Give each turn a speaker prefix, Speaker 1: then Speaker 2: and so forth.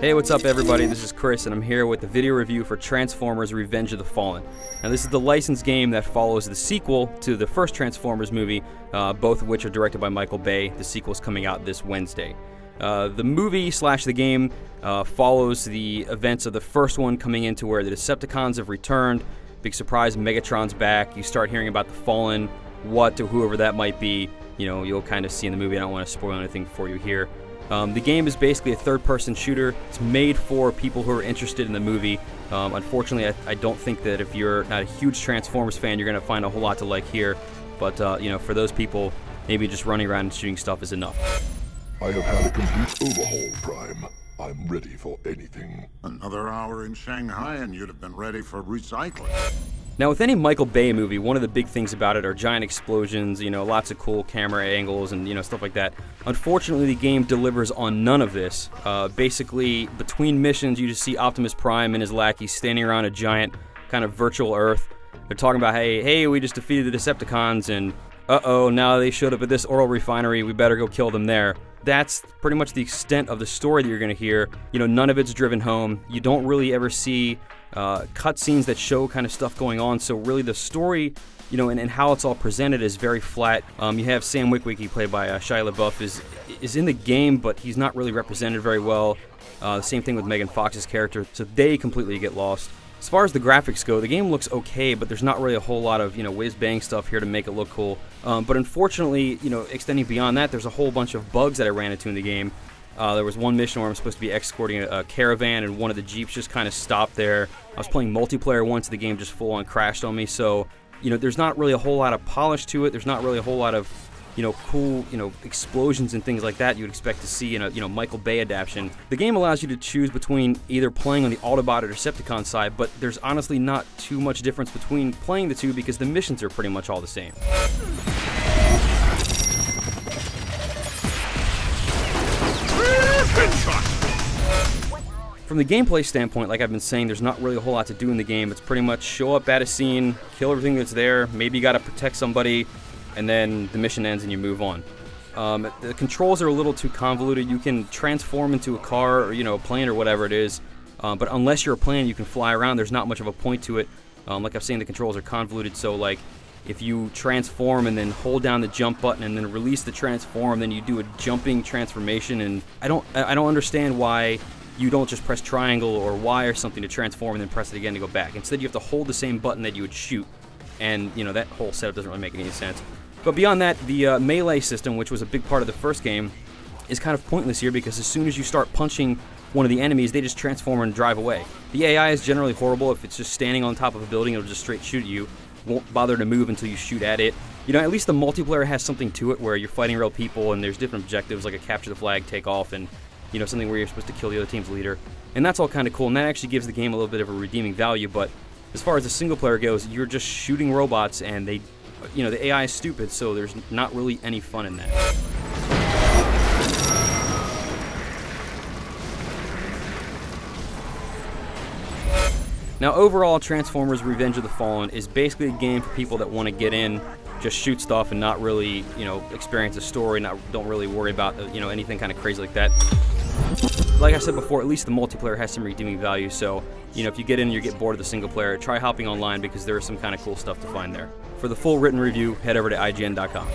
Speaker 1: Hey, what's up everybody? This is Chris and I'm here with the video review for Transformers Revenge of the Fallen. Now this is the licensed game that follows the sequel to the first Transformers movie, both of which are directed by Michael Bay. The sequel's coming out this Wednesday. The movie slash the game follows the events of the first one, coming into where the Decepticons have returned. Big surprise, Megatron's back. You start hearing about the Fallen, what or whoever that might be. You know, you'll kind of see in the movie. I don't want to spoil anything for you here. The game is basically a third-person shooter. It's made for people who are interested in the movie. Unfortunately, I don't think that if you're not a huge Transformers fan, you're going to find a whole lot to like here. But, you know, for those people, maybe just running around and shooting stuff is enough.
Speaker 2: I have had a complete overhaul, Prime. I'm ready for anything.
Speaker 3: Another hour in Shanghai and you'd have been ready for recycling.
Speaker 1: Now, with any Michael Bay movie, one of the big things about it are giant explosions, you know, lots of cool camera angles and, you know, stuff like that. Unfortunately, the game delivers on none of this. Basically, between missions, you just see Optimus Prime and his lackeys standing around a giant kind of virtual Earth. They're talking about, hey, we just defeated the Decepticons, and uh-oh, now they showed up at this oil refinery, we better go kill them there. That's pretty much the extent of the story that you're going to hear. You know, none of it's driven home. You don't really ever see cutscenes that show kind of stuff going on, so really the story, you know, and how it's all presented is very flat. You have Sam Witwicky, played by Shia LaBeouf, is in the game, but he's not really represented very well. The same thing with Megan Fox's character, so they completely get lost. As far as the graphics go, the game looks okay, but there's not really a whole lot of, you know, whiz-bang stuff here to make it look cool. But unfortunately, you know, extending beyond that, there's a whole bunch of bugs that I ran into in the game. There was one mission where I'm supposed to be escorting a caravan, and one of the Jeeps just kind of stopped there. I was playing multiplayer once, the game just full-on crashed on me, so, you know, there's not really a whole lot of polish to it. There's not really a whole lot of, you know, cool, you know, explosions and things like that you would expect to see in a, you know, Michael Bay adaptation. The game allows you to choose between either playing on the Autobot or Decepticon side, but there's honestly not too much difference between playing the two because the missions are pretty much all the same. From the gameplay standpoint, like I've been saying, there's not really a whole lot to do in the game. It's pretty much show up at a scene, kill everything that's there, maybe you gotta protect somebody, and then the mission ends and you move on. The controls are a little too convoluted. You can transform into a car or, you know, a plane or whatever it is, but unless you're a plane you can fly around, there's not much of a point to it. Like I've saying, the controls are convoluted, so like if you transform and then hold down the jump button and then release the transform, then you do a jumping transformation, and I don't understand why you don't just press triangle or Y or something to transform and then press it again to go back. Instead you have to hold the same button that you would shoot, and, you know, that whole setup doesn't really make any sense. But beyond that, the melee system, which was a big part of the first game, is kind of pointless here because as soon as you start punching one of the enemies, they just transform and drive away. The AI is generally horrible. If it's just standing on top of a building, it'll just straight shoot at you. Won't bother to move until you shoot at it. You know, at least the multiplayer has something to it where you're fighting real people and there's different objectives like a capture the flag, take off, and, you know, something where you're supposed to kill the other team's leader. And that's all kind of cool, and that actually gives the game a little bit of a redeeming value, but as far as the single player goes, you're just shooting robots and they, you know, the AI is stupid, so there's not really any fun in that. Now overall, Transformers Revenge of the Fallen is basically a game for people that want to get in, just shoot stuff and not really, you know, experience a story, don't really worry about, you know, anything kind of crazy like that. Like I said before, at least the multiplayer has some redeeming value, so, you know, if you get in and you get bored of the single player, try hopping online because there is some kind of cool stuff to find there. For the full written review, head over to IGN.com.